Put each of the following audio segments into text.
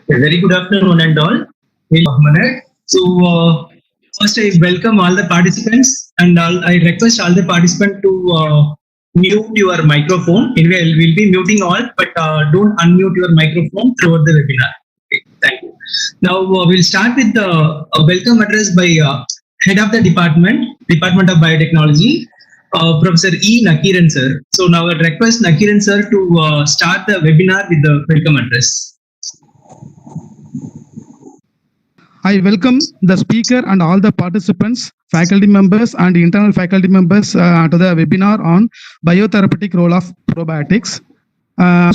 Very good afternoon and all. So first I welcome all the participants and I request all the participants to mute your microphone. Anyway, we'll be muting all, but don't unmute your microphone throughout the webinar. Okay, thank you. Now we'll start with the welcome address by Head of the Department of Biotechnology, Professor E. Nakiran sir. So now I request Nakiran sir to start the webinar with the welcome address. I welcome the speaker and all the participants, faculty members and internal faculty members to the webinar on biotherapeutic role of probiotics.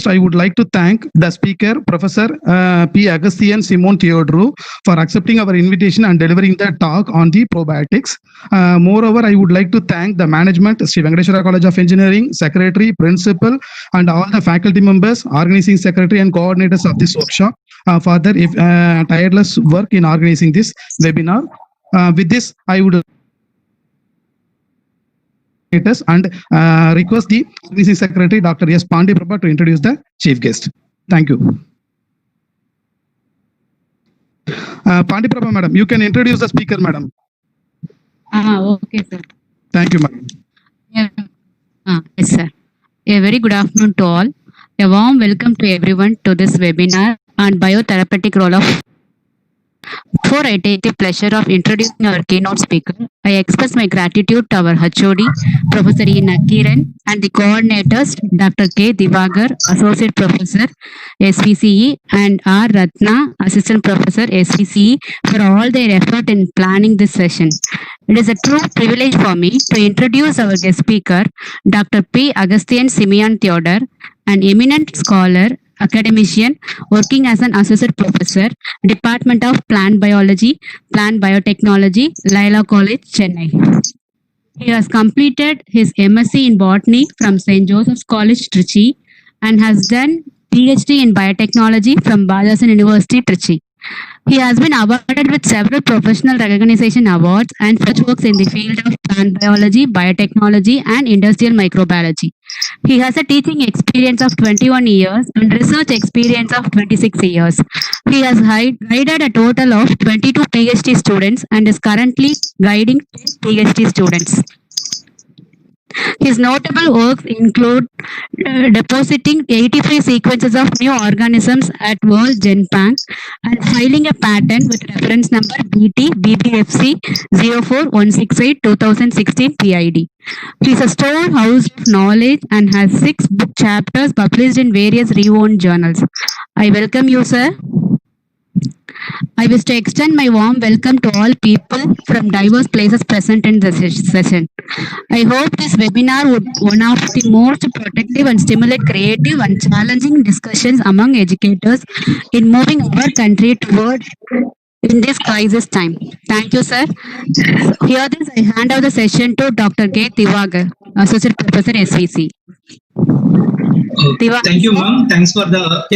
So I would like to thank the speaker, Professor P. Agasthian Simon Theodorou, for accepting our invitation and delivering the talk on the probiotics. Moreover, I would like to thank the management, Sri Venkateswara College of Engineering, secretary, principal, and all the faculty members, organizing secretary and coordinators of this workshop for their tireless work in organizing this webinar. With this, I would and request the organizing secretary, Dr. S. Pandiprabha, to introduce the chief guest. Thank you. Pandiprabha, madam, you can introduce the speaker, madam. Okay, sir. Thank you, madam. Yes, sir. A very good afternoon to all. A warm welcome to everyone to this webinar on biotherapeutic role of. Before I take the pleasure of introducing our keynote speaker, I express my gratitude to our HOD, Professor E. Nakiran, and the coordinators, Dr. K. Divagar, Associate Professor, SVCE, and R. Ratna, Assistant Professor, SVCE, for all their effort in planning this session. It is a true privilege for me to introduce our guest speaker, Dr. P. Agasthian Simeon Theodor, an eminent scholar, academician working as an associate professor, Department of Plant Biology, Plant Biotechnology, Laila College, Chennai. He has completed his MSc in Botany from St. Joseph's College, Trichy, and has done PhD in Biotechnology from Badasan University, Trichy. He has been awarded with several professional recognition awards and such works in the field of plant biology, biotechnology, and industrial microbiology. He has a teaching experience of 21 years and research experience of 26 years. He has guided a total of 22 PhD students and is currently guiding 10 PhD students. His notable works include depositing 83 sequences of new organisms at World GenBank and filing a patent with reference number BT-BBFC 04168-2016 PID. He is a storehouse of knowledge and has 6 book chapters published in various renowned journals. I welcome you, sir. I wish to extend my warm welcome to all people from diverse places present in this session. I hope this webinar would be one of the most productive and stimulate creative and challenging discussions among educators in moving our country toward in this crisis time. Thank you, sir. Here this, I hand over the session to Dr. K. Divagar, Associate Professor, SVC. Thank you, ma'am. Thanks for the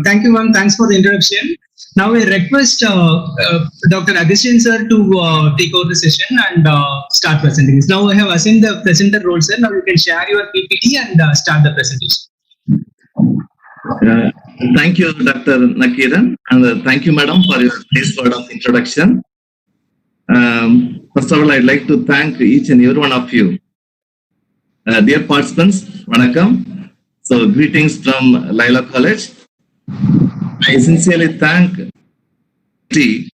Thank you, ma'am. Thanks for the introduction. Now I request Dr. Agasthian sir to take over the session and start presenting. Now I have assigned the presenter role, sir. Now you can share your PPT and start the presentation. Thank you, Dr. Nakiran, and thank you, madam, for your nice word of introduction. First of all, I'd like to thank each and every one of you. Dear participants, Vanakkam. So, greetings from Laila College. I sincerely thank T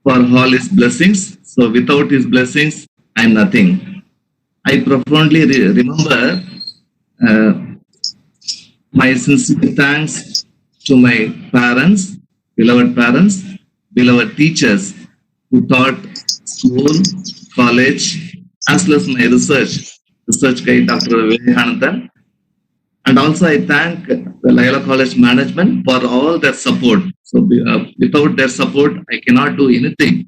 for all his blessings. So, without his blessings, I am nothing. I profoundly remember my sincere thanks to my parents, beloved teachers who taught school, college, as well as my research guide, Dr. Vivekanandan. And also I thank the Laila College management for all their support. So without their support, I cannot do anything.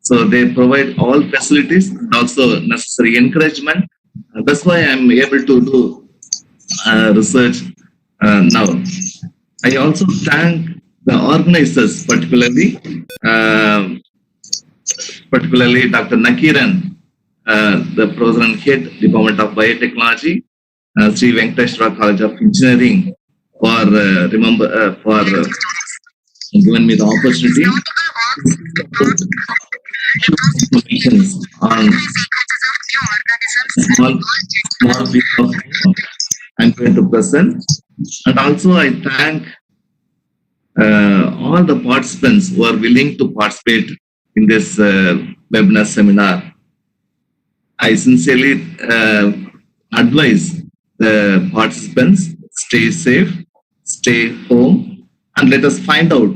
So they provide all facilities and also necessary encouragement. That's why I'm able to do research now. I also thank the organizers, particularly Dr. Nakiran, the President Head, Department of Biotechnology, Sri Venkateshwara College of Engineering for giving me the opportunity on small piece of I'm going to present. And also I thank all the participants who are willing to participate in this webinar seminar. I sincerely advise the participants, stay safe, stay home, and let us find out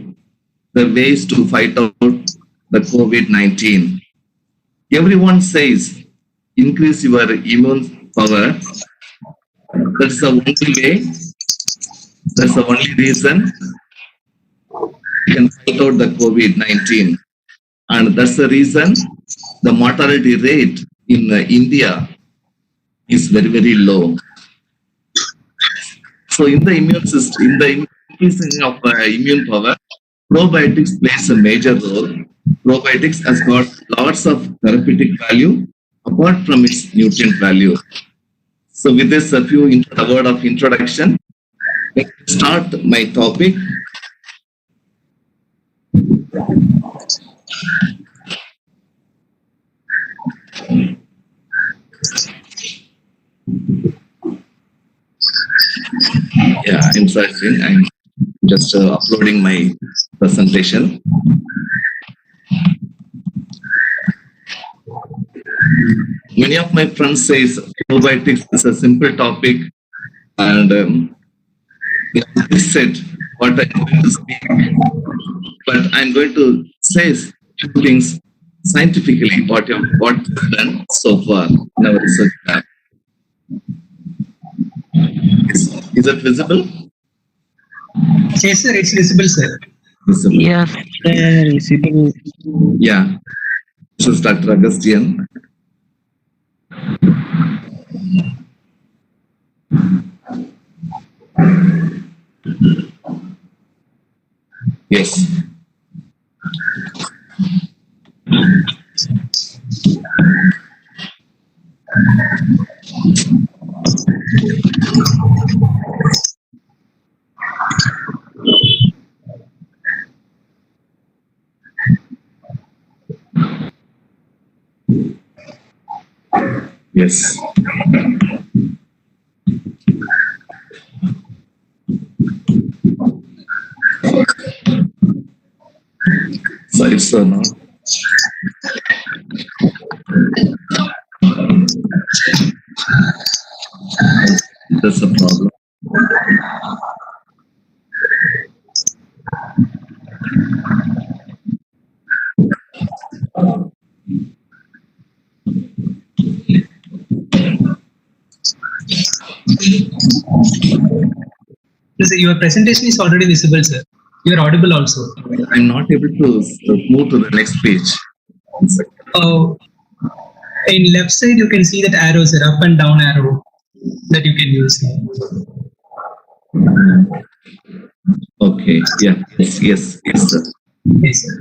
the ways to fight out the COVID-19. Everyone says increase your immune power. That's the only way, that's the only reason you can fight out the COVID-19. And that's the reason the mortality rate in India is very, very low. So in the immune system, in the increasing of immune power, probiotics plays a major role. Probiotics has got lots of therapeutic value apart from its nutrient value. So with this a word of introduction, let's start my topic. Yeah, I'm searching. I'm just uploading my presentation. Many of my friends say probiotics is a simple topic, and they said what I'm going to speak, but I'm going to say few things scientifically what I've done so far in our research lab. Is it visible? Yes, sir. It's visible, sir. Visible. Yes, visible. Yeah. This is Dr. Augustine. Yes. Yes. So it's not. That's a problem. Sir, your presentation is already visible, sir. You are audible also. I'm not able to move to the next page. In left side, you can see that arrows, sir, up and down arrow that you can use. Okay. Yeah. Yes, sir. Yes, sir.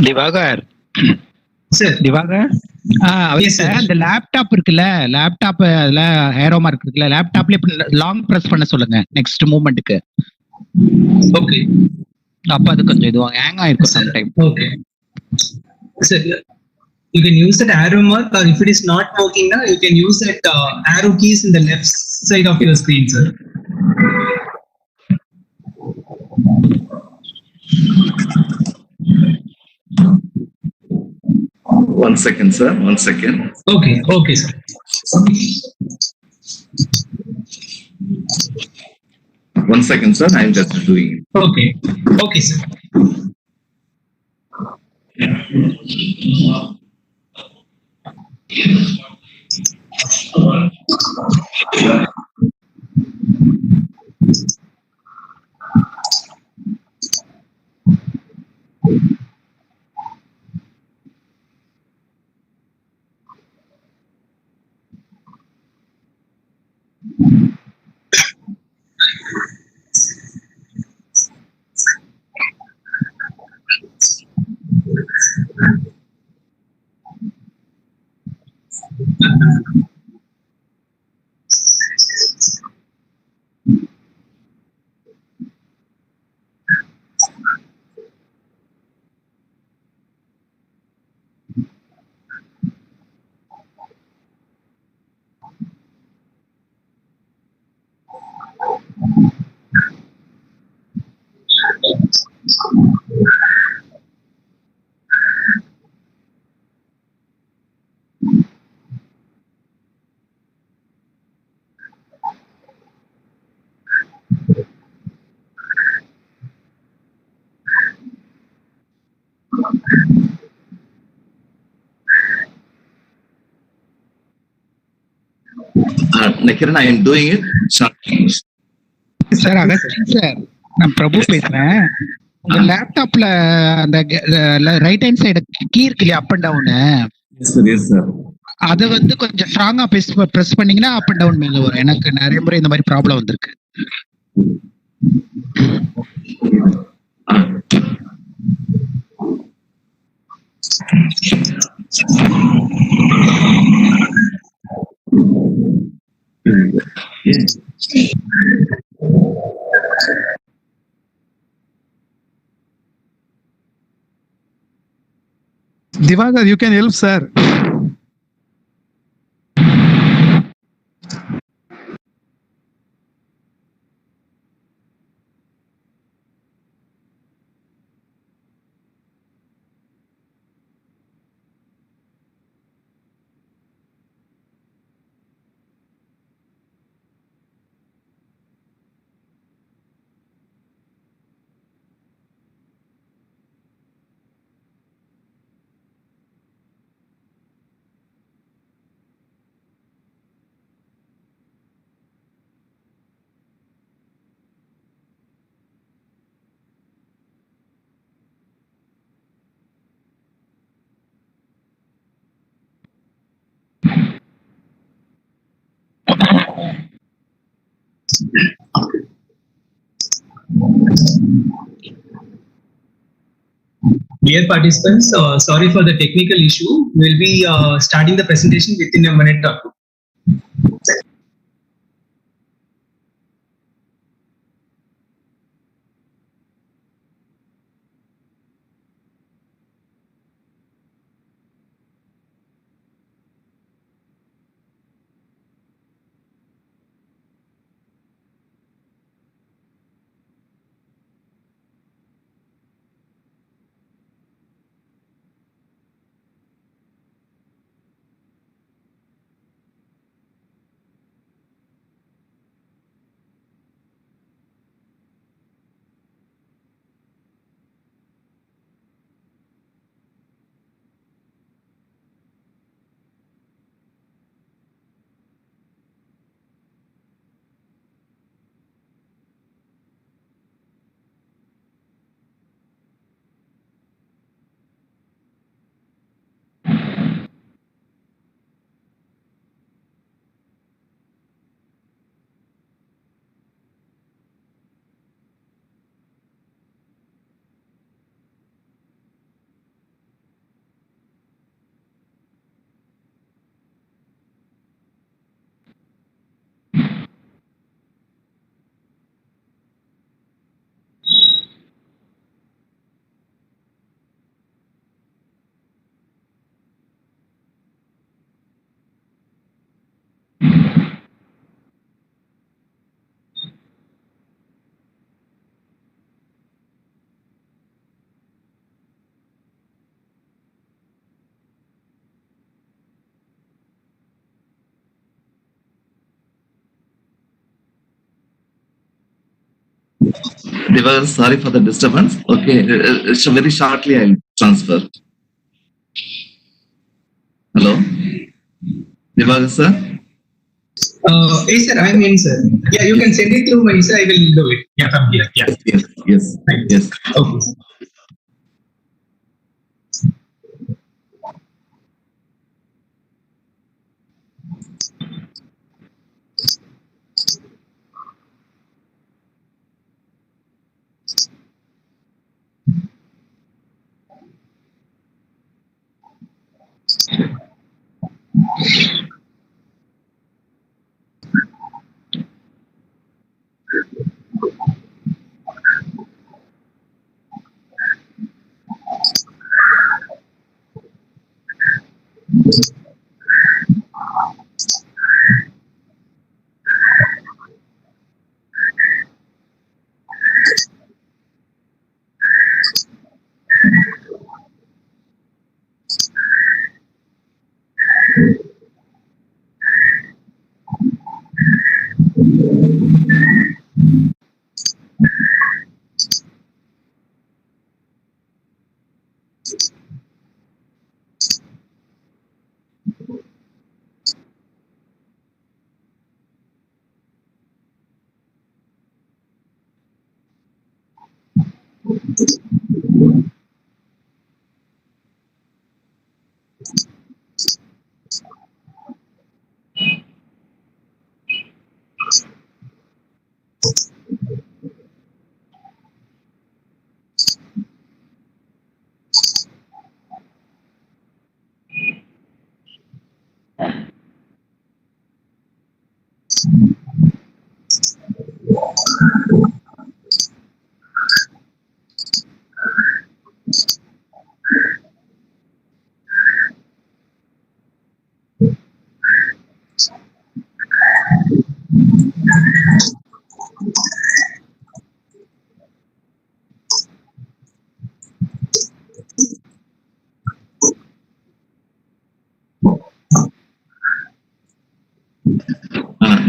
Divagar. Sir. Divagar. அந்த laptop இருக்குல்ல, laptop அதுல arrow mark இருக்குல்ல, லேப்டாப்ல long press பண்ண சொல்லுங்க next மூவ்மெண்ட்க்கு. Okay. அப்ப அது கொஞ்சம் இதுவாங்க ஹேங் ஆயிருக்கும் some time. Okay. Sir, you can use that arrow mark, or if it is not working now, you can use that arrow keys in the left side of your screen, sir. One second, sir. One second. Okay, sir. One second, sir. I'm just doing it. Okay, sir. Nakiran, I am doing it shortly. Sir Augustine sir, நான் பிரபு பேசுறேன். உங்க லேப்டாப்ல அந்த right hand side key இருக்கு இல்லையா, up and down, Yes, sir. அதை வந்து கொஞ்சம் ஸ்ட்ராங்கா பிரஸ் பண்ணீங்கன்னா அப் அண்ட் டவுன் மேல வரும். எனக்கு நிறைய முறை இந்த மாதிரி ப்ராப்ளம் வந்திருக்கு. Divakar, you can help, sir. Dear participants, sorry for the technical issue. We'll be starting the presentation within a minute or two. They were sorry for the disturbance. Okay, very shortly I'll transfer. Hello, Divagar sir. Yes, sir. I'm in, sir. Yeah, you can send it through my sir. I will do it. Yeah, from here. Yeah. Yes. Thanks. Okay.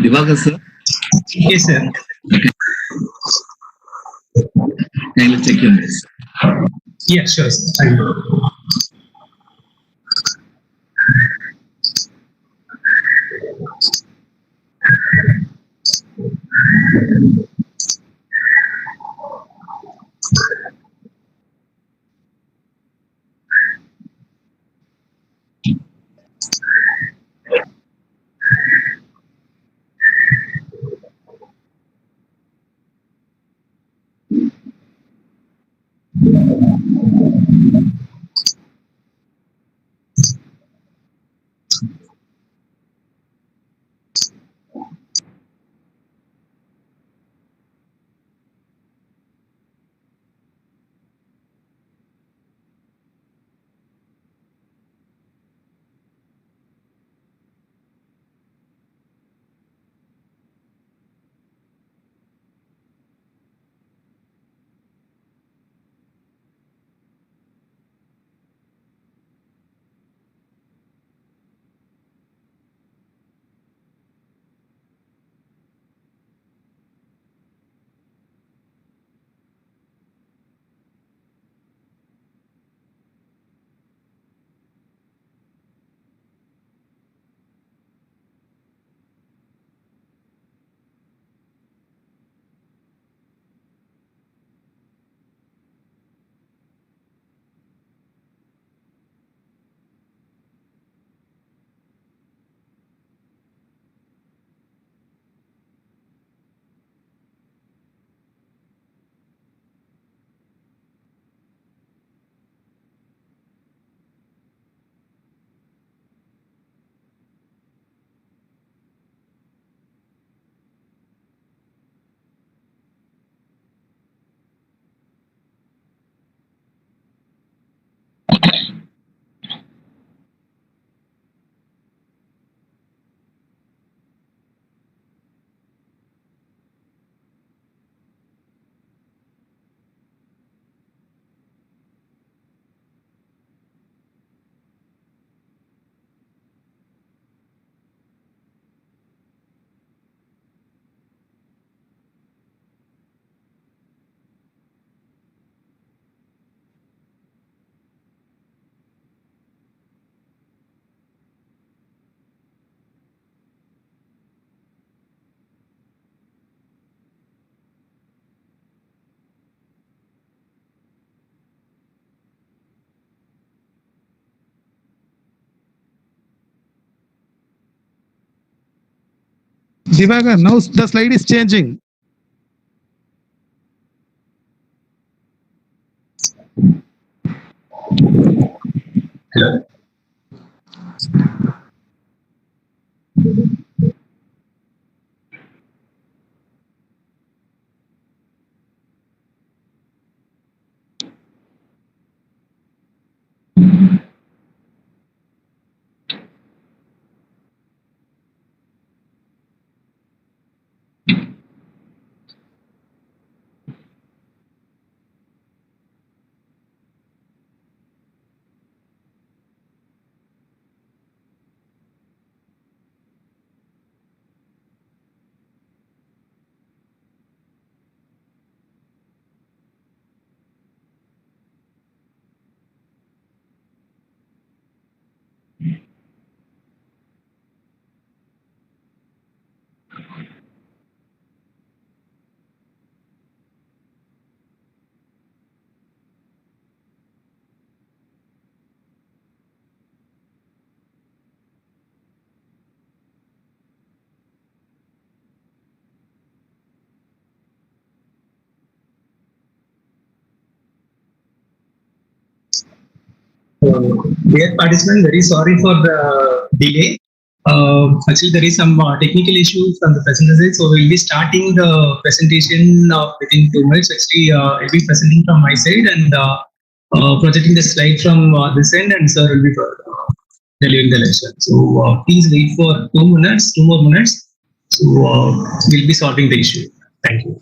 Divagar sir, Yes, sir. kindly check your mails. Yeah, sure, sir. I will. Divagar, now the slide is changing. Hello. Dear participant, very sorry for the delay. Actually, there is some technical issue from the presenter, so we'll be starting the presentation within 2 minutes. Actually, I'll be presenting from my side and projecting the slide from this end, and sir will be delivering the lecture. So please wait for 2 minutes, 2 more minutes. So we'll be solving the issue. Thank you.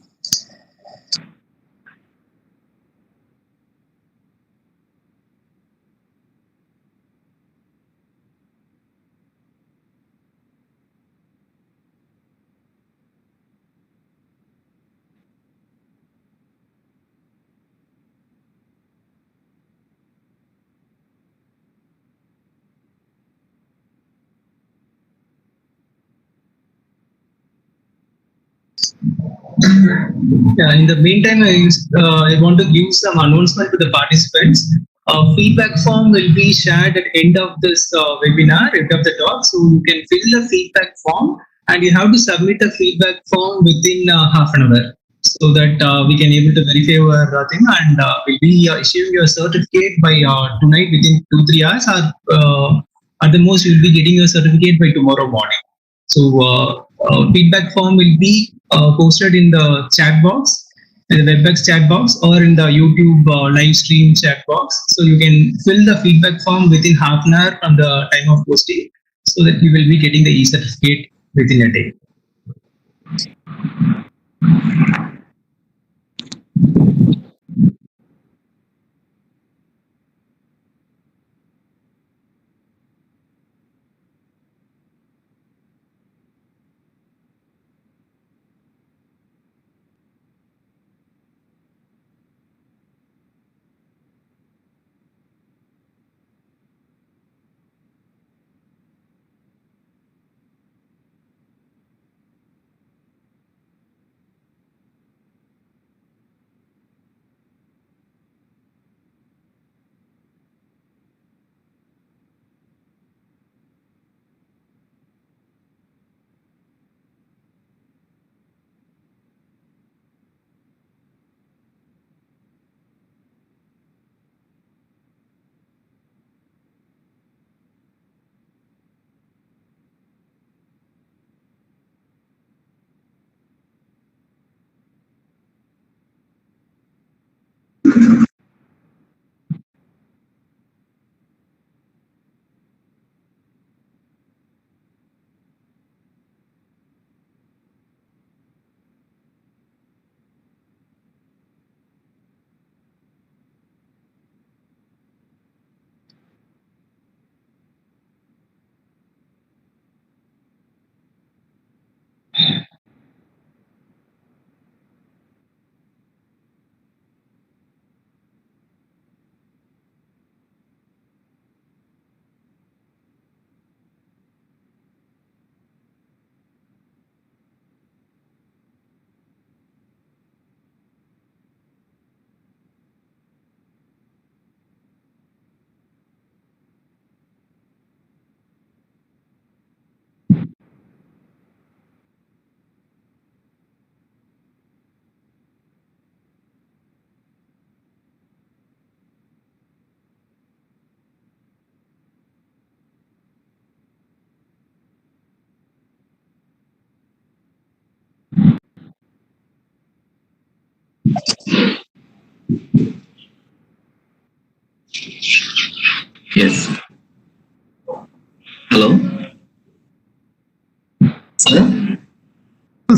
Yeah, in the meantime, I want to give some announcement to the participants. Feedback form will be shared at the end of this webinar, end of the talk. So you can fill the feedback form and you have to submit the feedback form within half an hour so that we can able to verify your thing, and we'll be issuing your certificate by tonight within 2-3 hours, or at the most you'll be getting your certificate by tomorrow morning. So feedback form will be posted in the chat box, in the WebEx chat box, or in the YouTube live stream chat box. So you can fill the feedback form within half an hour from the time of posting, so that you will be getting the e-certificate within a day.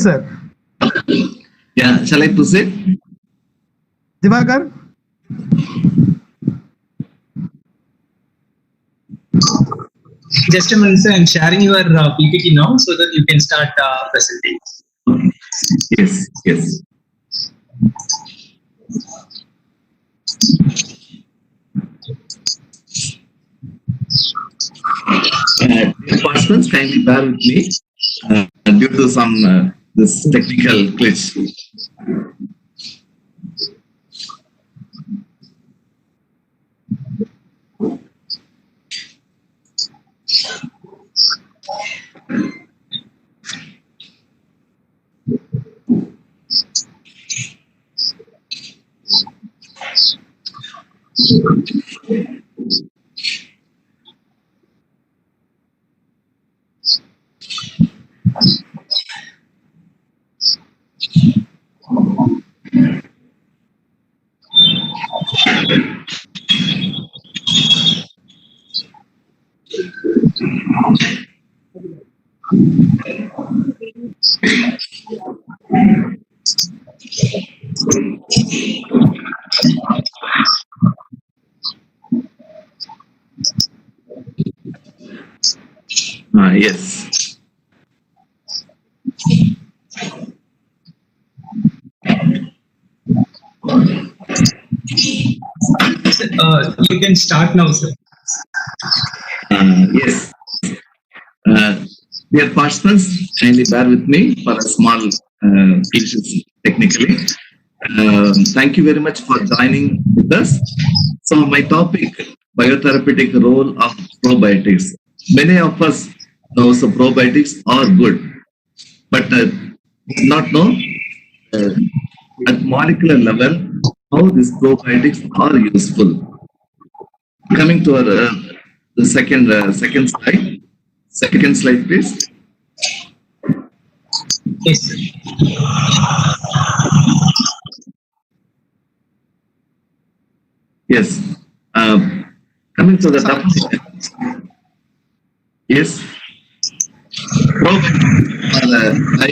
sir. Yeah, shall I proceed? Divakar? Just a minute, sir. I'm sharing your PPT now so that you can start presenting. Yes, yes. Dear participants, kindly bear with me due to some this technical glitch. Yes. You can start now, sir. Yes. Dear participants, kindly bear with me for a small issues technically. Thank you very much for joining with us. So my topic, biotherapeutic role of probiotics. Many of us know so probiotics are good, but not know at molecular level how these probiotics are useful. Coming to our the second slide. Second slide, please. Yes, sir. Yes. Coming to the definition. Yes. Probiotics are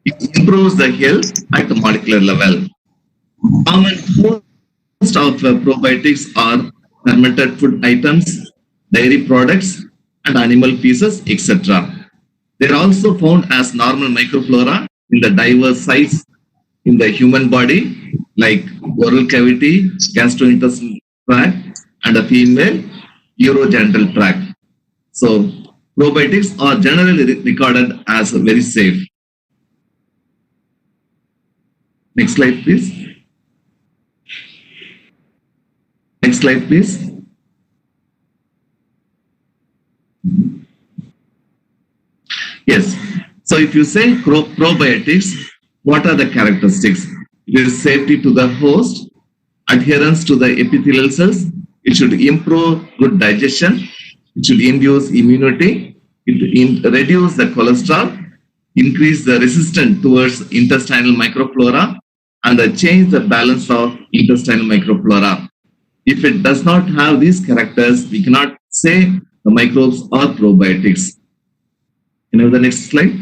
it improves the health at the molecular level. Most of probiotics are fermented food items, dairy products, and animal feces, etc. They are also found as normal microflora in the diverse sites in the human body, like oral cavity, gastrointestinal tract, and a female urogenital tract. So, probiotics are generally regarded as very safe. Next slide, please. Next slide, please. Yes. So if you say probiotics, what are the characteristics? It is safety to the host, adherence to the epithelial cells. It should improve good digestion. It should induce immunity. It reduce the cholesterol, increase the resistance towards intestinal microflora, and change the balance of intestinal microflora. If it does not have these characters, we cannot say the microbes are probiotics. Can you have the next slide?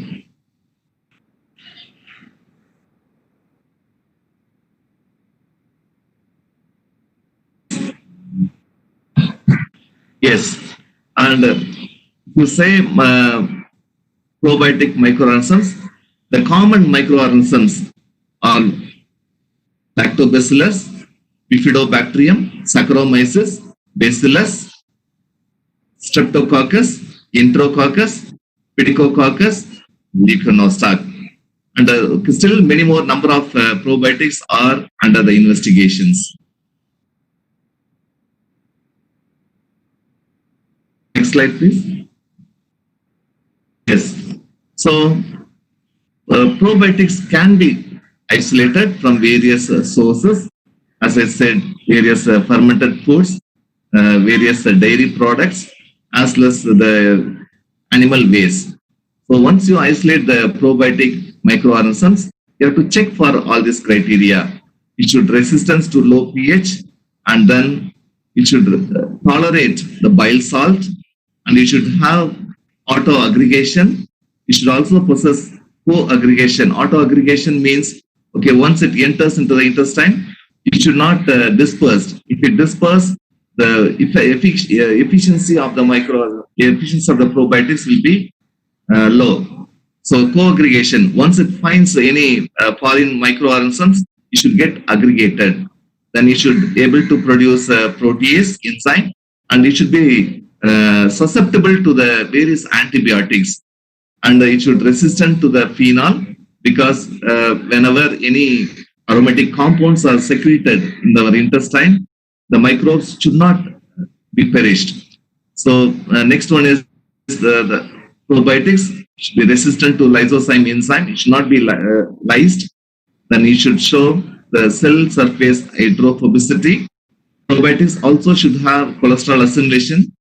Yes, and you say probiotic microorganisms. The common microorganisms are Lactobacillus, Bifidobacterium, Saccharomyces, Bacillus, Streptococcus, Enterococcus, Pidicococcus, Leuconostoc. And still many more number of probiotics are under the investigations. Next slide, please. Yes. So, probiotics can be isolated from various sources. As I said, various fermented foods, various dairy products, as well as the animal waste. So once you isolate the probiotic microorganisms, you have to check for all these criteria. It should resistance to low pH, and then it should tolerate the bile salt, and it should have auto aggregation. It should also possess co-aggregation. Auto aggregation means, okay, once it enters into the intestine, it should not disperse. If it disperses, the efficiency of the probiotics will be low. So co-aggregation, once it finds any foreign microorganisms, it should get aggregated. Then it should be able to produce protease enzyme, and it should be susceptible to the various antibiotics, and it should resistant to the phenol, because whenever any aromatic compounds are secreted in our intestine, the microbes should not be perished. So next one is the probiotics should be resistant to lysozyme enzyme. It should not be lysed. Then it should show the cell surface hydrophobicity. Probiotics also should have cholesterol assimilation,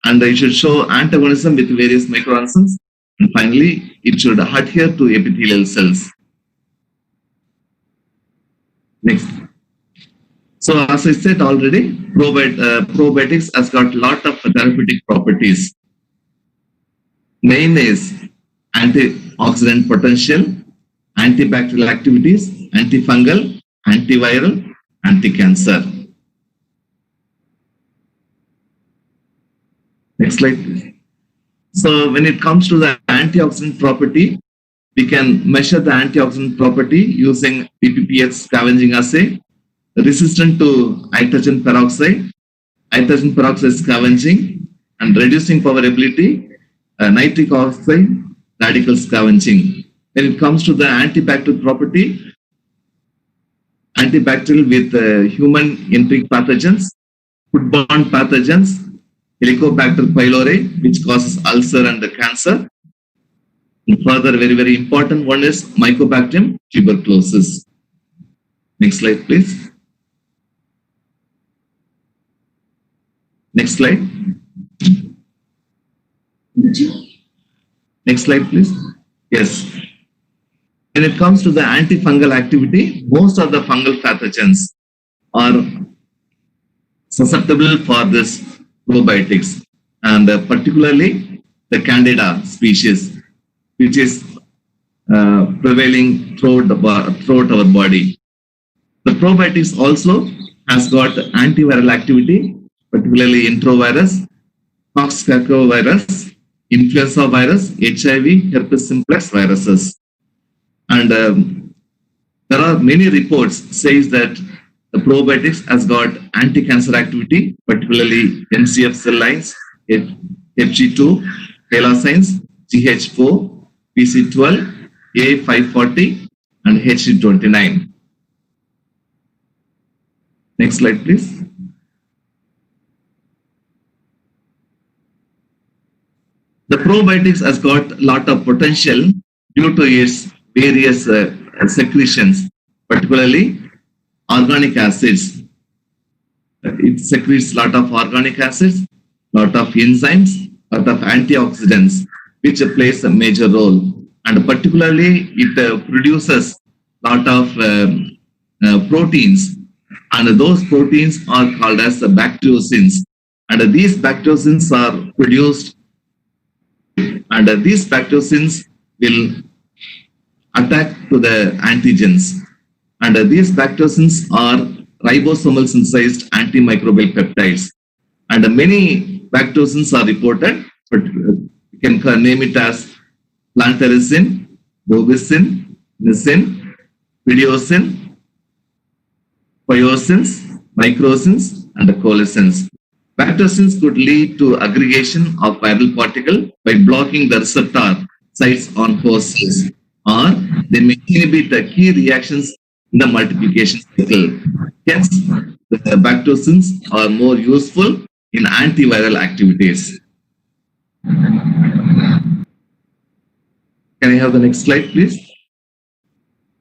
and it should show antagonism with various microorganisms. And finally, it should adhere to epithelial cells. Next. So as I said already, probiotics has got a lot of therapeutic properties. Main is antioxidant potential, antibacterial activities, antifungal, antiviral, anti-cancer. Next slide, please. So when it comes to the antioxidant property, we can measure the antioxidant property using PPPH scavenging assay, resistant to hydrogen peroxide scavenging, and reducing power ability, nitric oxide radical scavenging. When it comes to the antibacterial property, antibacterial with human enteric pathogens, foodborne pathogens, Helicobacter pylori, which causes ulcer and the cancer. And further, very, very important one is Mycobacterium tuberculosis. Next slide, please. Next slide. Next slide, please. Yes. When it comes to the antifungal activity, most of the fungal pathogens are susceptible for this probiotics, and particularly the Candida species, which is prevailing throughout our body. The probiotics also has got antiviral activity, particularly enterovirus, Coxsackie-virus, influenza virus, HIV, herpes simplex viruses. And there are many reports says that the probiotics has got anti-cancer activity, particularly NCF cell lines, FG2, halosines, GH4, PC12, A540, and HG29. Next slide, please. The probiotics has got a lot of potential due to its various secretions, particularly organic acids. It secretes a lot of organic acids, lot of enzymes, lot of antioxidants, which plays a major role. And particularly, it produces a lot of proteins, and those proteins are called as the bacteriocins. And these bacteriocins are produced, and these bacteriocins will attack to the antigens. And these bacteriocins are ribosomal synthesized antimicrobial peptides. And many bacteriocins are reported, but you can name it as plantaricin, bobicin, nisin, pidiocin, pyosins, microcins, and colicins. Bacteriocins could lead to aggregation of viral particle by blocking the receptor sites on host cells, or they may inhibit the key reactions in the multiplication cycle. Hence, the bacteriocins are more useful in antiviral activities. Can I have the next slide, please?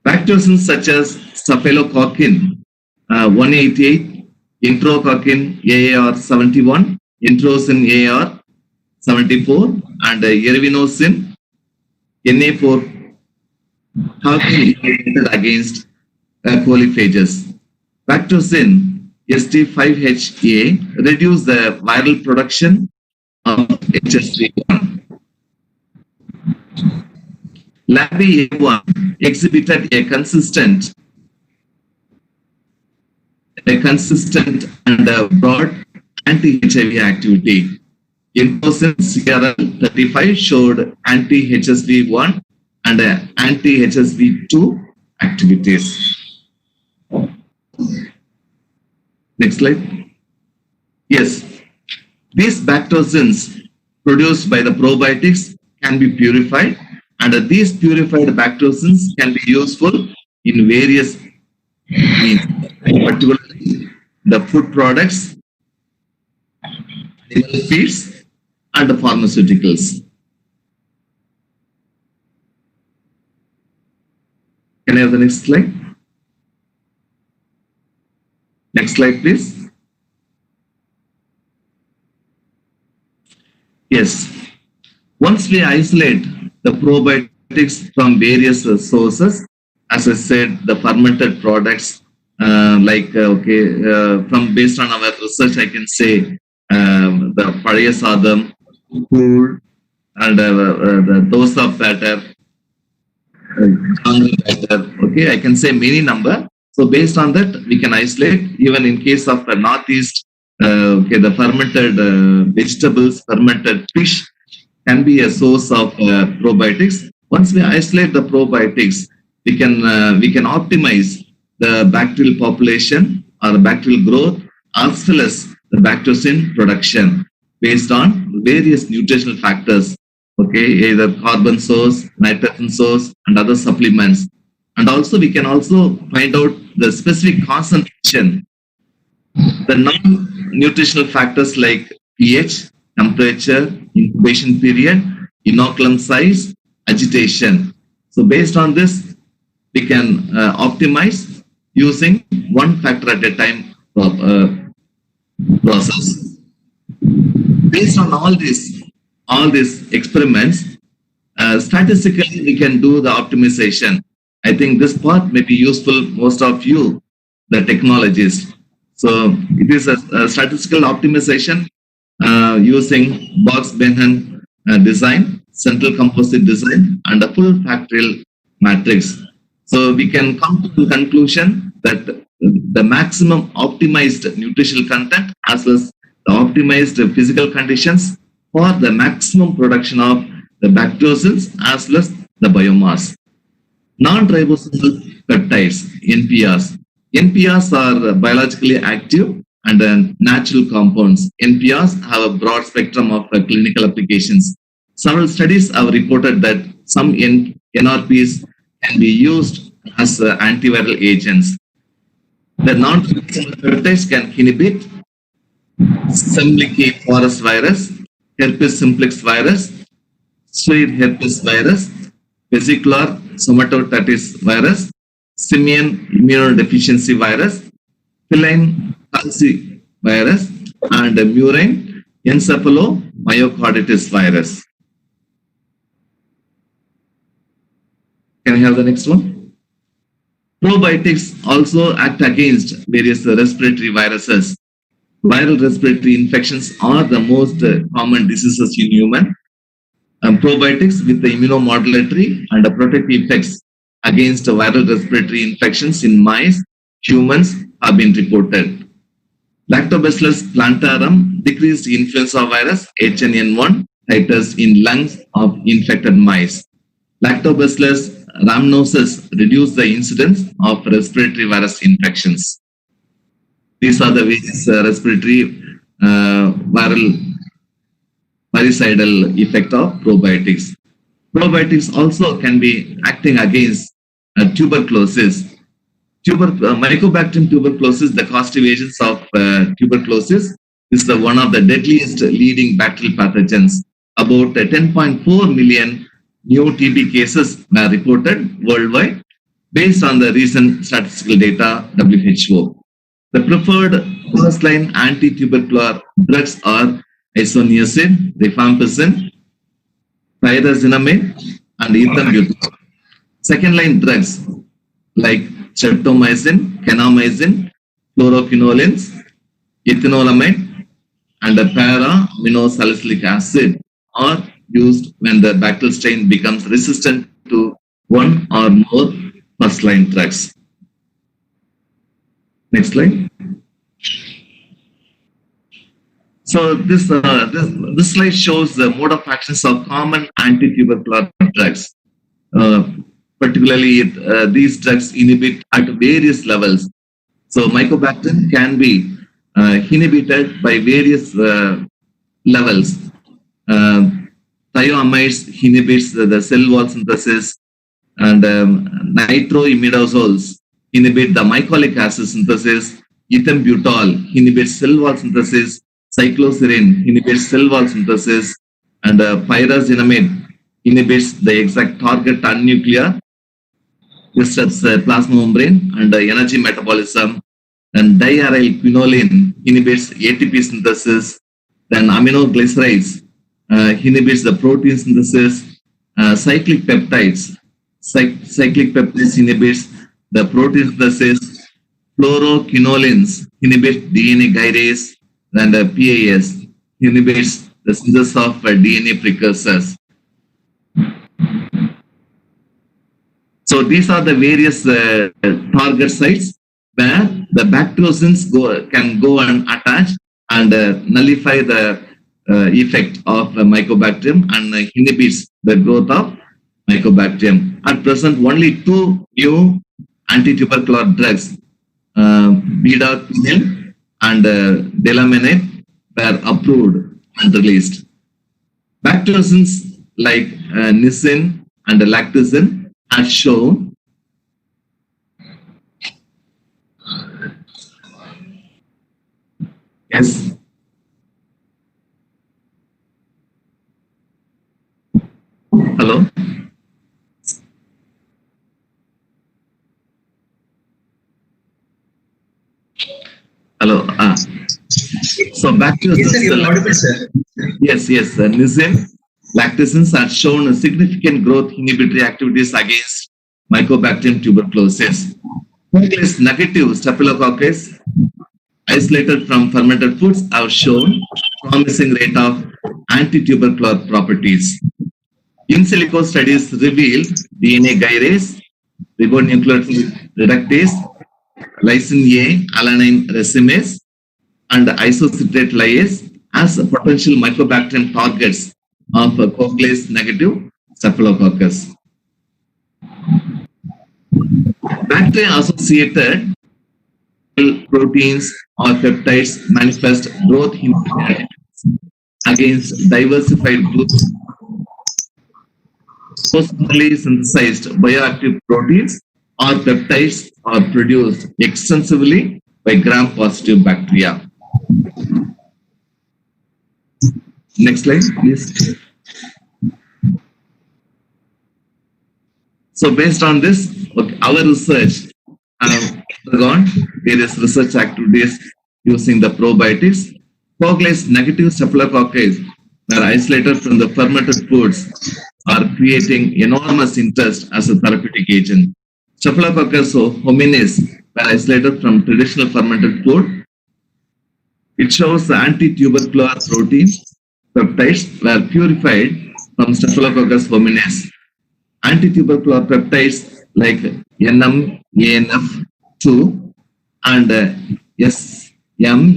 Bacteriocins such as Staphylocockin 188, Enterocockin AAR71, Enterocin AR74, and Ervinocin Na4 have been implemented against coliphages. Bactrosin ST5HA reduce the viral production of HSV1. LABI-A1 exhibited a consistent and broad anti-HIV activity. In-person CRL35 showed anti-HSV1 and anti-HSV2 activities. Next slide. Yes, these bactrosins produced by the probiotics can be purified, and these purified bactrosins can be useful in various means, particularly the food products, animal feeds, and the pharmaceuticals. Can I have the next slide? Next slide, please. Yes. Once we isolate the probiotics from various sources, as I said, the fermented products, from based on our research, I can say the Pariya Sadam, Cool, and the dosa batter, okay, I can say many number. So based on that, we can isolate. Even in case of the Northeast, the fermented vegetables, fermented fish can be a source of probiotics. Once we isolate the probiotics, we can optimize the bacterial population or the bacterial growth as well as the bactrosin production based on various nutritional factors. Okay, either carbon source, nitrogen source, and other supplements. And also we can also find out the specific concentration, the non-nutritional factors like pH, temperature, incubation period, inoculum size, agitation. So based on this, we can optimize using one factor at a time process. Based on all these experiments, statistically we can do the optimization. I think this part may be useful most of you, the technologists. So it is a statistical optimization using box-Benham design, central composite design, and a full factorial matrix. So we can come to the conclusion that the maximum optimized nutritional content as well as the optimized physical conditions for the maximum production of the bactrosins as well as the biomass. Non-ribosomal peptides, NPRs. NPRs are biologically active and natural compounds. NPRs have a broad spectrum of clinical applications. Several studies have reported that some NRPs can be used as antiviral agents. The non-ribosomal peptides can inhibit Semplici forest virus, herpes simplex virus, Strid herpes virus, vesicular somatostatis virus, simian immunodeficiency virus, feline palsy virus, and murine encephalomyocarditis virus. Can I have the next one? Probiotics also act against various respiratory viruses. Viral respiratory infections are the most common diseases in human. Probiotics with the immunomodulatory and the protective effects against viral respiratory infections in mice, humans have been reported. Lactobacillus plantarum decreased influenza virus HNN1 titers in lungs of infected mice. Lactobacillus rhamnosus reduced the incidence of respiratory virus infections. These are the various respiratory virucidal effect of probiotics. Probiotics also can be acting against tuberculosis. Mycobacterium tuberculosis, the causative agents of tuberculosis, is the one of the deadliest leading bacterial pathogens. About 10.4 million new TB cases were reported worldwide based on the recent statistical data WHO. The preferred first-line anti-tubercular drugs are isoniazid, rifampicin, pyrazinamide, and ethambutol. Second line drugs like streptomycin, kanamycin, fluoroquinolins, ethanolamide, and para-aminosalicylic acid are used when the bacterial strain becomes resistant to one or more first-line drugs. Next slide. So this slide shows the mode of actions of common anti-tubercular drugs. Particularly, these drugs inhibit at various levels. So Mycobacterium can be inhibited by various levels. Thioamides inhibits the cell wall synthesis, and nitroimidazoles inhibit the mycolic acid synthesis. Ethambutol inhibits cell wall synthesis. Cycloserine inhibits cell wall synthesis, and pyrazinamide inhibits the exact target nuclear, disrupts plasma membrane and energy metabolism. And diaryl quinoline inhibits ATP synthesis. Then aminoglycerides inhibits the protein synthesis. Cyclic peptides inhibits the protein synthesis. Fluoroquinolins inhibit DNA gyrase, and PAS inhibits the synthesis of DNA precursors. So these are the various target sites where the bacteriocins can go and attach and nullify the effect of Mycobacterium and inhibits the growth of Mycobacterium. At present, only two new anti-tubercular drugs, bedaquiline and delamanid, were approved and released. Bacteriocins like nisin and lactazin are shown. Yes. Hello. Hello. So back to yes, sir, you're audible, sir. Yes. Nisin, lactazins are shown significant growth inhibitory activities against Mycobacterium tuberculosis. Coagulase negative staphylococcus isolated from fermented foods have shown promising rate of anti-tubercular properties. In silico studies reveal DNA gyrase, ribonucleotide reductase, lysine A, alanine racemase, and isocitrate lyase as potential Mycobacterium targets of coagulase negative staphylococcus. Bacteria associated proteins or peptides manifest growth inhibition against diversified groups. Postmortally synthesized bioactive proteins or peptides are produced extensively by gram-positive bacteria. Next slide, please. So based on this, our research have undergone various research activities using the probiotics. Coagulase negative staphylococcus are isolated from the fermented foods are creating enormous interest as a therapeutic agent. Staphylococcus hominis were isolated from traditional fermented food. It shows the anti-tubercular proteins, peptides were purified from Staphylococcus hominis. Anti-tubercular peptides like NM, ANF2 and SMANF2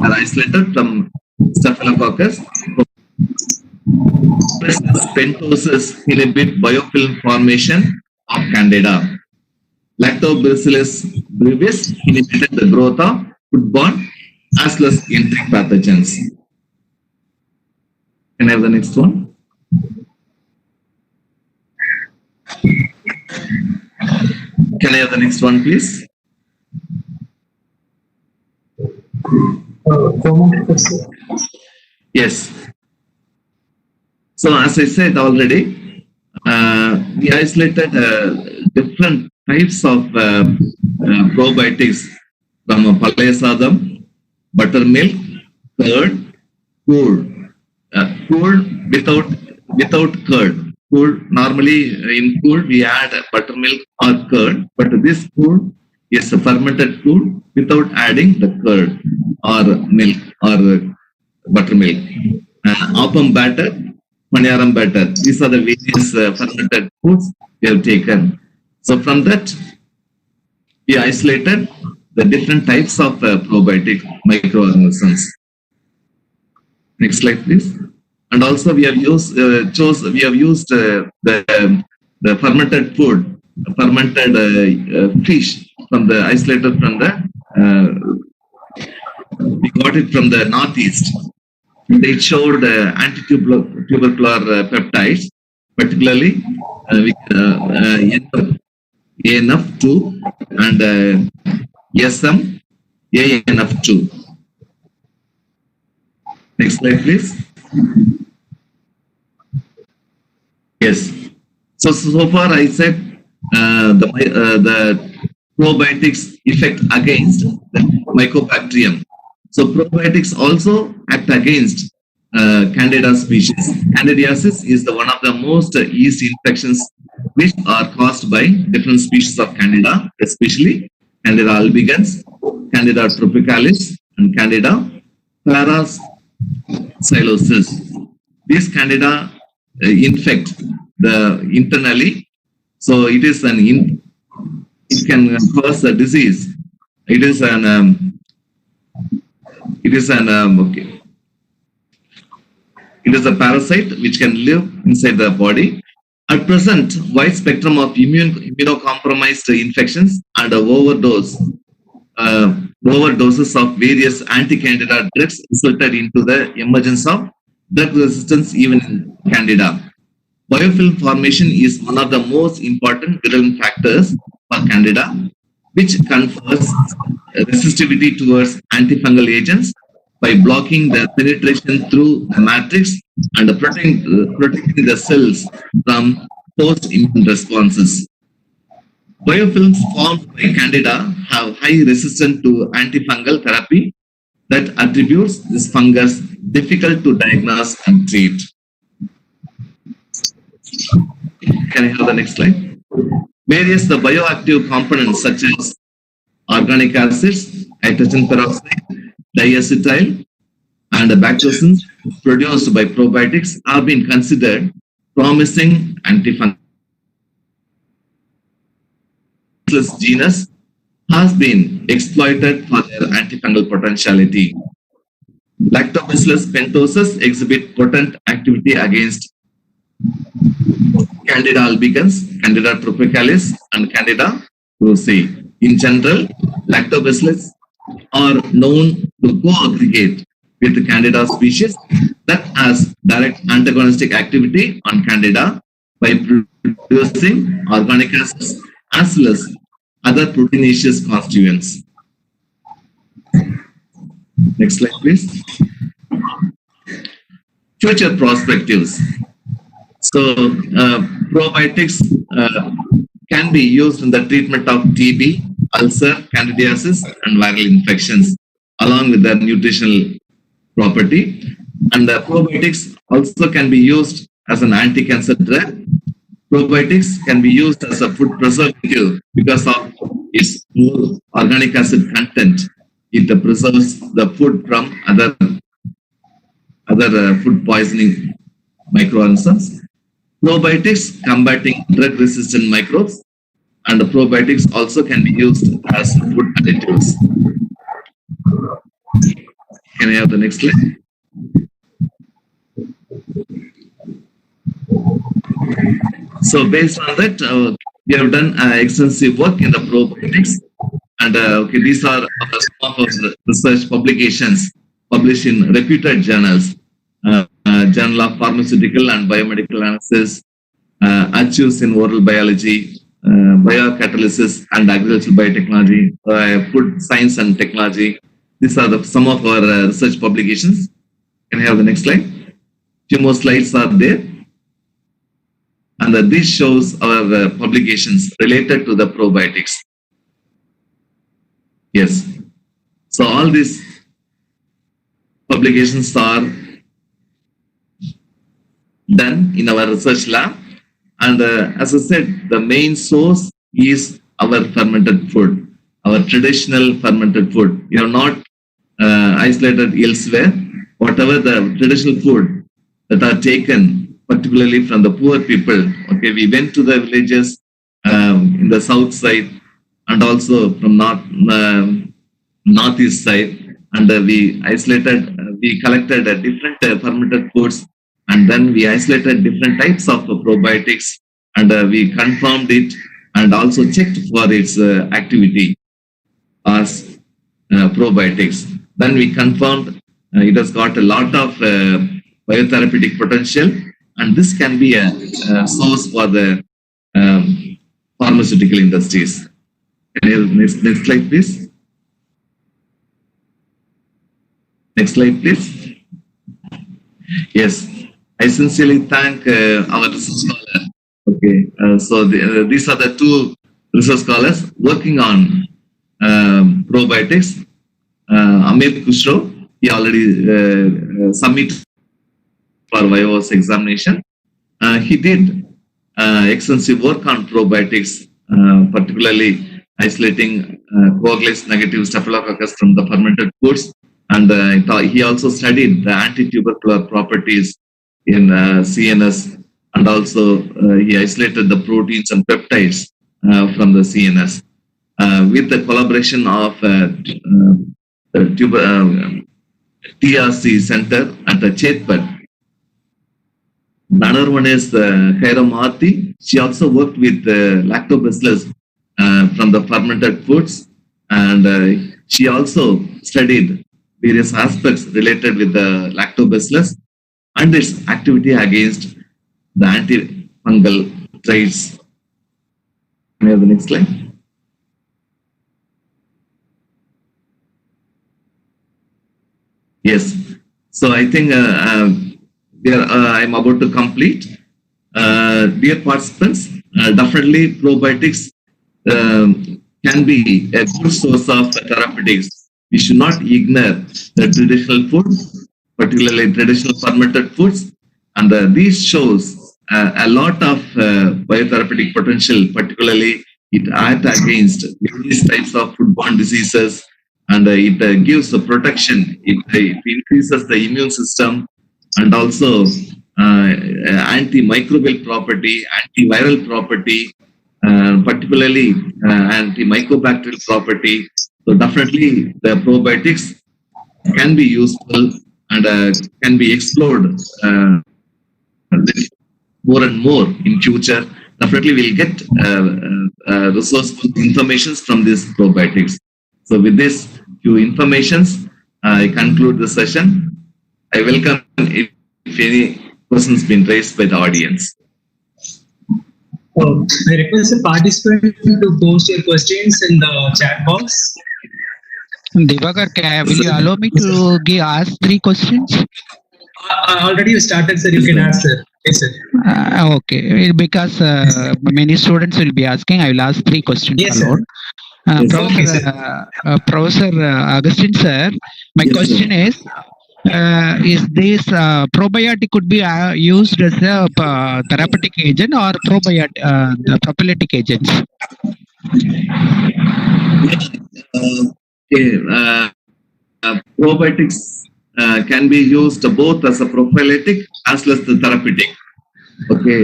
are isolated from Staphylococcus. Pentosis inhibit biofilm formation of Candida. Lactobacillus brevis inhibited the growth of foodborne as well as enteric pathogens. Can I have the next one? Can I have the next one, please? Yes. So as I said already, we isolated different types of probiotics from palayasadam, buttermilk, curd, curd without curd, food, normally in food we add buttermilk or curd, but this food is a fermented food without adding the curd or milk or buttermilk. Appam batter, paniyaram batter. These are the various fermented foods we have taken. So from that, we isolated the different types of probiotic microorganisms. Next slide, please. And also we have used the fermented food, fermented fish from the isolated from the we got it from the northeast. It showed anti-tubercular peptides, particularly ANF2 and ANF2. Next slide, please. Yes. So far I said the probiotics effect against the mycobacterium. So probiotics also act against Candida species. Candidiasis is one of the most yeast infections which are caused by different species of Candida, especially Candida albicans, Candida tropicalis, and Candida parasilosis. These Candida infect the internally, so it is it can cause a disease. It is a parasite which can live inside the body. At present, wide spectrum of immunocompromised infections and overdoses of various anti-Candida drugs resulted into the emergence of drug resistance even in Candida. Biofilm formation is one of the most important virulent factors for Candida, which confers resistivity towards antifungal agents by blocking the penetration through the matrix and protecting the cells from post-immune responses. Biofilms formed by Candida have high resistance to antifungal therapy that attributes this fungus difficult to diagnose and treat. Can I have the next slide? Various the bioactive components such as organic acids, hydrogen peroxide, diacetyl, and bactosins produced by probiotics have been considered promising antifungal. Genus has been exploited for their antifungal potentiality. Lactobacillus pentosus exhibit potent activity against Candida albicans, Candida tropicalis, and Candida rosea. In general, lactobacillus are known to co-aggregate with Candida species that has direct antagonistic activity on Candida by producing organic acids as well as other proteinaceous constituents. Next slide, please. Future perspectives. So, probiotics can be used in the treatment of TB, ulcer, candidiasis, and viral infections, along with their nutritional property. And the probiotics also can be used as an anti-cancer drug. Probiotics can be used as a food preservative because of its low organic acid content. It preserves the food from other food poisoning microorganisms. Probiotics combating drug-resistant microbes, and the probiotics also can be used as food additives. Can I have the next slide? So based on that, we have done extensive work in the probiotics, and these are some of our research publications published in reputed journals. Journal of Pharmaceutical and Biomedical Analysis, Achieves in Oral Biology, Biocatalysis and Agricultural Biotechnology, Food Science and Technology. These are some of our research publications. Can I have the next slide? Few more slides are there. And this shows our publications related to the probiotics. Yes. So all these publications are done in our research lab And as I said, the main source is our fermented food, our traditional fermented food. You are not isolated elsewhere. Whatever the traditional food that are taken, particularly from the poor people. Okay, we went to the villages in the south side and also from northeast side, and we collected different fermented foods, and then we isolated different types of probiotics, and we confirmed it and also checked for its activity as probiotics. Then we confirmed it has got a lot of biotherapeutic potential, and this can be a source for the pharmaceutical industries. Next slide, please. Next slide, please. Yes, I sincerely thank our research scholar. Okay, these are the two research scholars working on probiotics. Amir Kushro, he already submitted for VIVOS examination. He did extensive work on probiotics, particularly isolating coagulase negative staphylococcus from the fermented foods. And he also studied the anti-tubercular properties in CNS, and also he isolated the proteins and peptides from the CNS with the collaboration of TRC Center at the Chetpat. Another one is Khaira Mahathi. She also worked with lactobacillus from the fermented foods, and she also studied various aspects related with the lactobacillus and its activity against the antifungal traits. Can I have the next slide? Yes. So I think I'm about to complete. Dear participants, definitely probiotics can be a good source of therapeutics. We should not ignore the traditional food, particularly traditional fermented foods, and these shows a lot of biotherapeutic potential. Particularly, it acts against various types of foodborne diseases, and it gives a protection. It increases the immune system, and also antimicrobial property, antiviral property, particularly antimycobacterial property. So definitely the probiotics can be useful and can be explored more and more in future. Definitely we'll get resourceful information from these probiotics. So with this few informations, I conclude the session. I welcome if any questions been raised by the audience. I request the participant to post your questions in the chat box. Divakar, will you allow me to ask 3 questions? Already you started, sir. You can ask, sir. Yes, sir. Okay, because many students will be asking, I will ask 3 questions Yes, alone. Professor Augustine, sir, my question is this probiotic could be used as a therapeutic agent or prophylactic agents? Probiotics can be used both as a prophylactic as well as the therapeutic. Okay.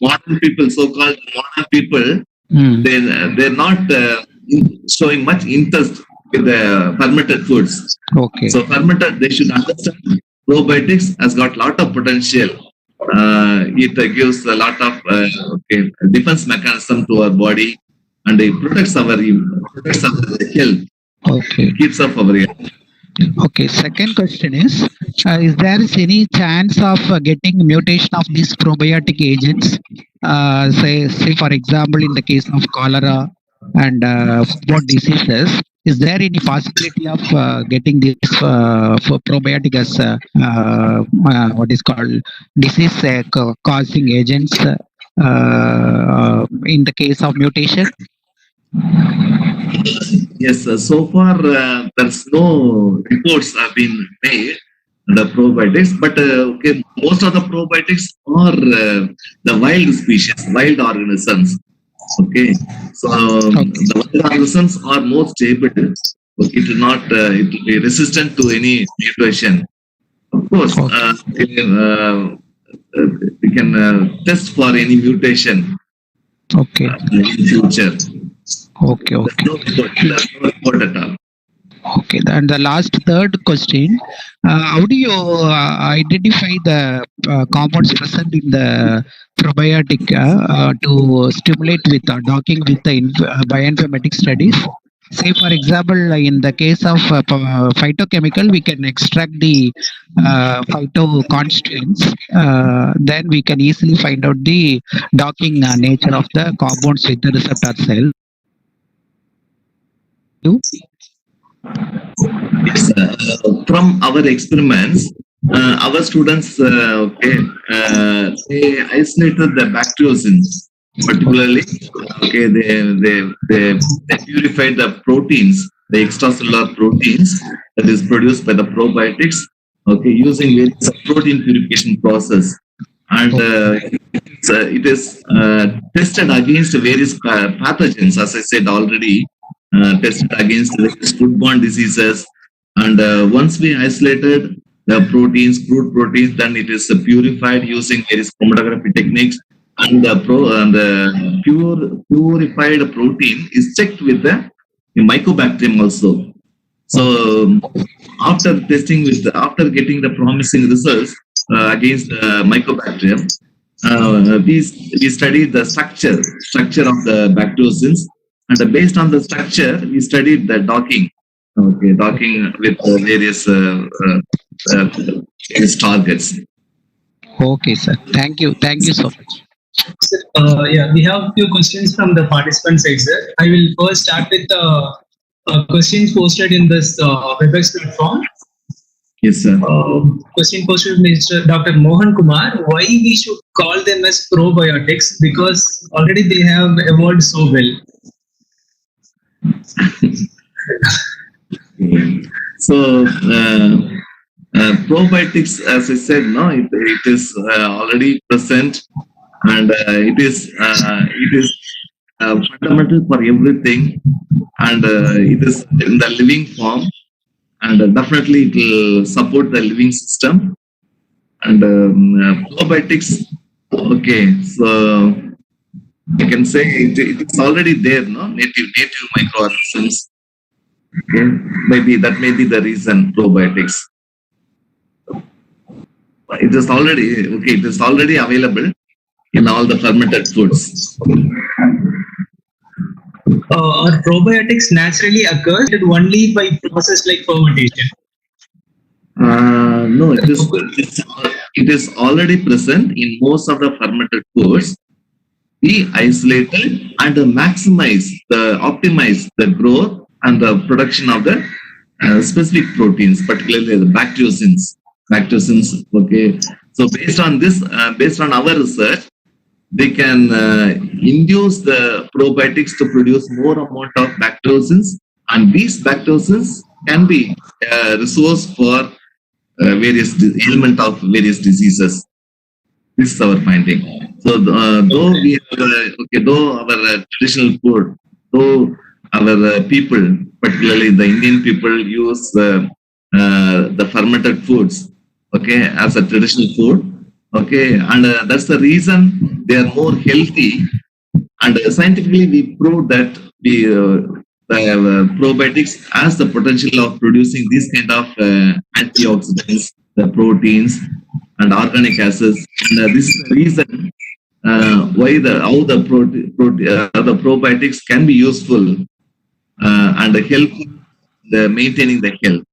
Modern people, so-called modern people, they're not showing much interest with the fermented foods. Okay. So fermented, they should understand probiotics has got a lot of potential. It gives a lot of defense mechanism to our body, and it protects our health. Okay. Keeps up our health. Okay. Second question is there any chance of getting mutation of these probiotic agents? Say for example, in the case of cholera and foodborne diseases, is there any possibility of getting this for probiotic as what is called disease causing agents in the case of mutation? Yes, so far there's no reports have been made the probiotics, but okay, most of the probiotics are the wild species, wild organisms. Okay, so the wild organisms are more stable. Okay, it will not, it will be resistant to any mutation. Of course, we can test for any mutation Okay. in future. Okay. Okay. There's no report at all. Okay. And the last third question: how do you identify the compounds present in the probiotic to stimulate with docking with the bioinformatics studies? Say, for example, in the case of phytochemical, we can extract the phytoconstituents. Then we can easily find out the docking nature of the compounds with the receptor cell. Yes, from our experiments, our students they isolated the bacteriocins, particularly. Okay, they purified the proteins, the extracellular proteins that is produced by the probiotics. Okay, using various protein purification process, and it is tested against various pathogens, as I said already. Tested against the foodborne diseases, and once we isolated the proteins, crude proteins, then it is purified using various chromatography techniques, and the purified protein is checked with the mycobacterium also. So after testing after getting the promising results against mycobacterium, we studied the structure of the bacteriocins. And based on the structure, we studied the docking. Okay, docking with various targets. Okay, sir. Thank you. Thank you so much. Yeah, we have a few questions from the participant side, sir. I will first start with questions posted in this WebEx platform. Yes, sir. Question posted by Mr. Dr. Mohan Kumar. Why we should call them as probiotics? Because already they have evolved so well. So probiotics, as I said, no, it is already present, and it is fundamental for everything, and it is in the living form, and definitely it will support the living system. And probiotics, okay, so I can say it's already there, no? Native microorganisms. Okay, maybe that may be the reason probiotics. It is already available in all the fermented foods. Are probiotics naturally occurs only by process like fermentation? No, it is already present in most of the fermented foods. We isolated and optimize the growth and the production of the specific proteins, particularly the bacteriocins. Okay. So based on this, based on our research, they can induce the probiotics to produce more amount of bacteriocins, and these bacteriocins can be a resource for various ailment of various diseases. This is our finding. So though we have, though our traditional food, though our people, particularly the Indian people, use the fermented foods, okay, as a traditional food, okay, and that's the reason they are more healthy. And scientifically, we proved that the probiotics has the potential of producing these kind of antioxidants, the proteins, and organic acids. And this is the reason why the probiotics can be useful and help maintaining the health.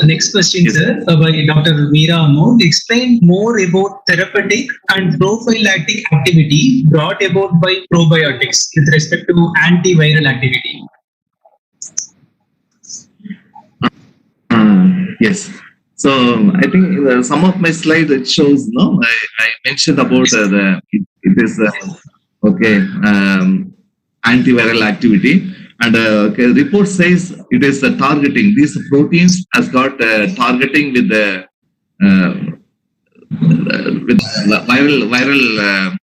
Next question, sir, by Dr. Meera Amod. Explain more about therapeutic and prophylactic activity brought about by probiotics with respect to antiviral activity. Yes. So I think some of my slides it shows. No, I mentioned about it is antiviral activity, And report says it is targeting. These proteins has got targeting with the viral.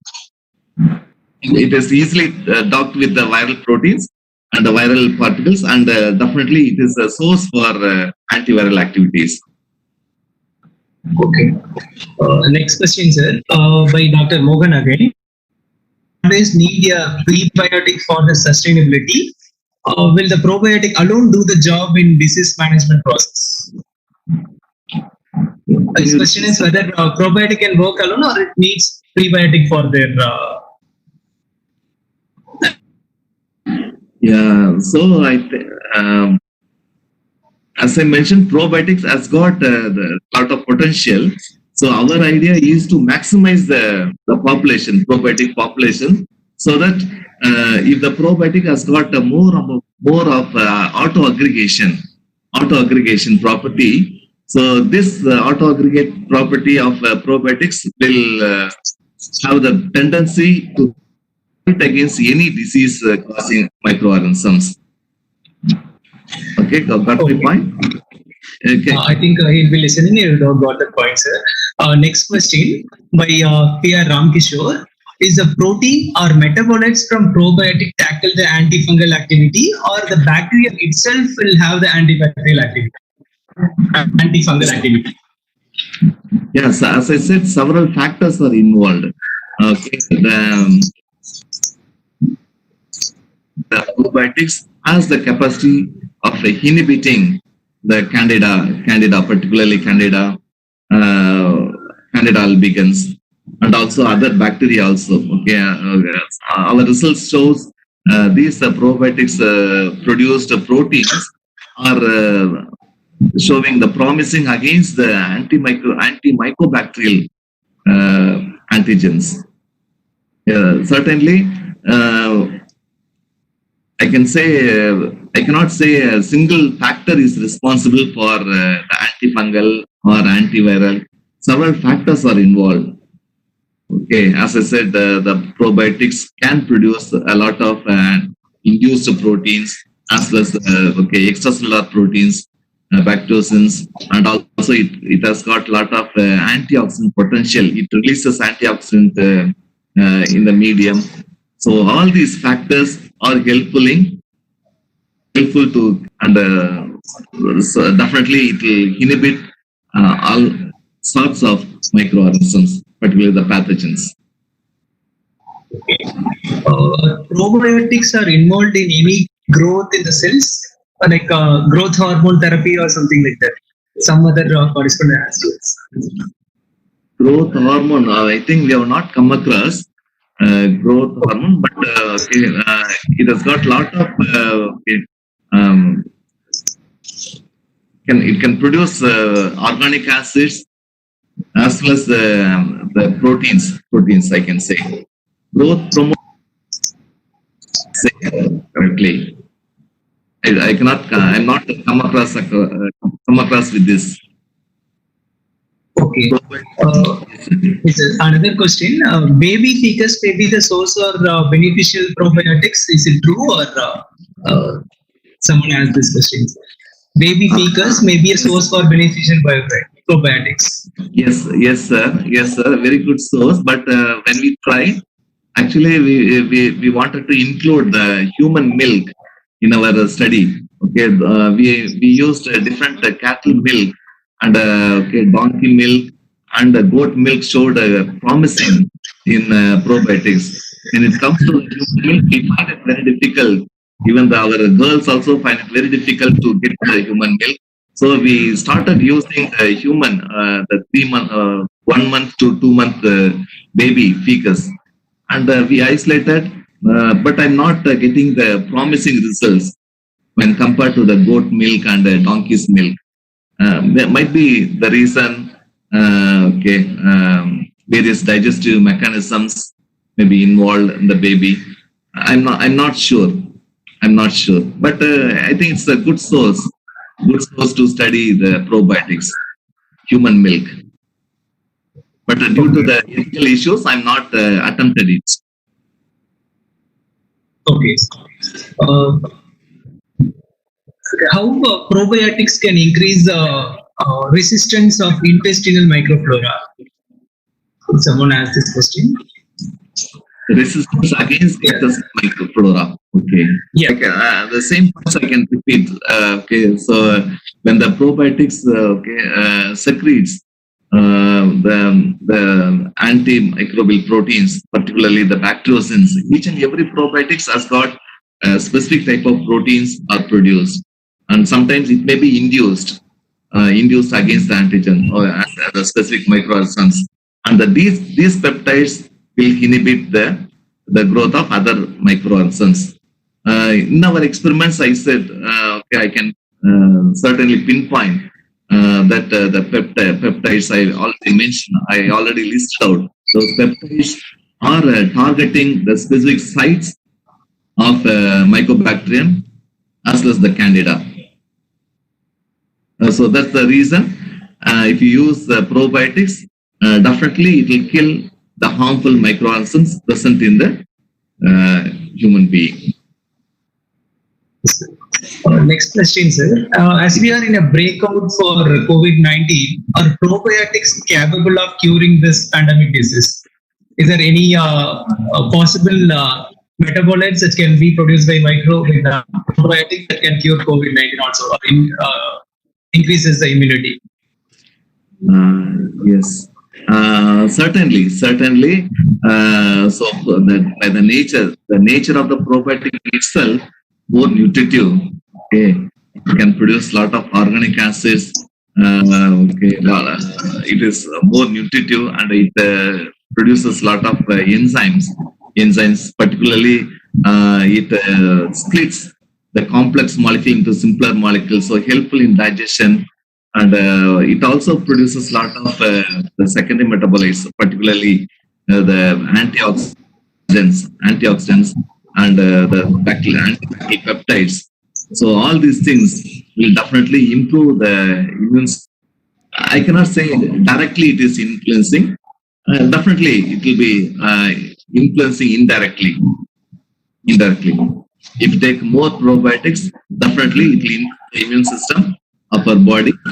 It is easily docked with the viral proteins and the viral particles, and definitely it is a source for antiviral activities. Okay. Next question, sir, by Dr. Mogan again. Always need a prebiotic for the sustainability. Will the probiotic alone do the job in disease management process? This question is whether probiotic can work alone or it needs prebiotic for their. Yeah. So as I mentioned, probiotics has got the lot of potential. So our idea is to maximize the population, probiotic population, so that if the probiotic has got more of auto aggregation property. So this auto aggregate property of probiotics will have the tendency to fight against any disease causing microorganisms. Okay, got my point? Okay. I think he'll be listening. You don't got the point, sir. Next question by P.R. Ramkishore. Is the protein or metabolites from probiotic tackle the antifungal activity, or the bacteria itself will have the antibacterial activity? Antifungal activity. Yes, as I said, several factors are involved. Okay, the probiotics has the capacity of inhibiting the candida, particularly candida albicans, and also other bacteria also. Okay, our results shows these probiotics produced proteins are showing the promising against the antimicrobacterial antigens. Certainly, I cannot say a single factor is responsible for the antifungal or antiviral. Several factors are involved. Okay, as I said, the probiotics can produce a lot of induced proteins as well as extracellular proteins, bacteriocins, and also it has got a lot of antioxidant potential. It releases antioxidant in the medium. So all these factors are helpful to, and so definitely it will inhibit all sorts of microorganisms, particularly the pathogens. Probiotics are involved in any growth in the cells, like growth hormone therapy or something like that. Some other correspondent aspects. Growth hormone, I think we have not come across growth hormone, but it has got a lot of it can produce organic acids as well as the proteins I can say. Growth promote correctly. I'm not come across with this. Okay. Another question. Baby fecus may be the source or beneficial probiotics. Is it true, or someone asked this question? Baby fecus may be a source for beneficial probiotics. Yes, sir. Very good source. But when we tried, actually we wanted to include the human milk in our study. Okay, we used different cattle milk and donkey milk and goat milk showed promising in probiotics. When it comes to human milk, we find it very difficult. Even our girls also find it very difficult to get the human milk. So we started using the human, the 1 month to 2 month baby fecus, and we isolated. But I'm not getting the promising results when compared to the goat milk and the donkey's milk. That might be the reason. Various digestive mechanisms may be involved in the baby. I'm not sure. But I think it's a good source to study the probiotics, human milk. But due to the ethical issues, I'm not attempted it. Okay. how probiotics can increase resistance of intestinal microflora? Could someone ask this question? Resistance against intestinal microflora. Okay. Yeah. The same points I can repeat. Okay. So when the probiotics secretes the antimicrobial proteins, particularly the bacteriocins, each and every probiotics has got a specific type of proteins are produced, and sometimes it may be induced against the antigen or the specific microorganisms, and these peptides will inhibit the growth of other microorganisms. In our experiments, I said, I can certainly pinpoint that the peptides I already mentioned, I already listed out. Those peptides are targeting the specific sites of Mycobacterium as well as the Candida. So that's the reason. If you use probiotics, definitely it will kill the harmful microorganisms present in the human being. Next question, sir. As we are in a breakout for COVID-19, are probiotics capable of curing this pandemic disease? Is there any possible metabolites that can be produced by probiotics that can cure COVID-19 also, or increases the immunity? Yes, certainly. So by the nature of the probiotic itself, more nutritive. Okay, it can produce a lot of organic acids. It is more nutritive, and it produces a lot of enzymes. Particularly, it splits the complex molecule into simpler molecules, so helpful in digestion. And it also produces a lot of the secondary metabolites, particularly the antioxidants, and the bacterial peptides. So all these things will definitely improve the immune system. I cannot say directly it is influencing. Definitely it will be influencing indirectly. If you take more probiotics, definitely it will improve the immune system of our body.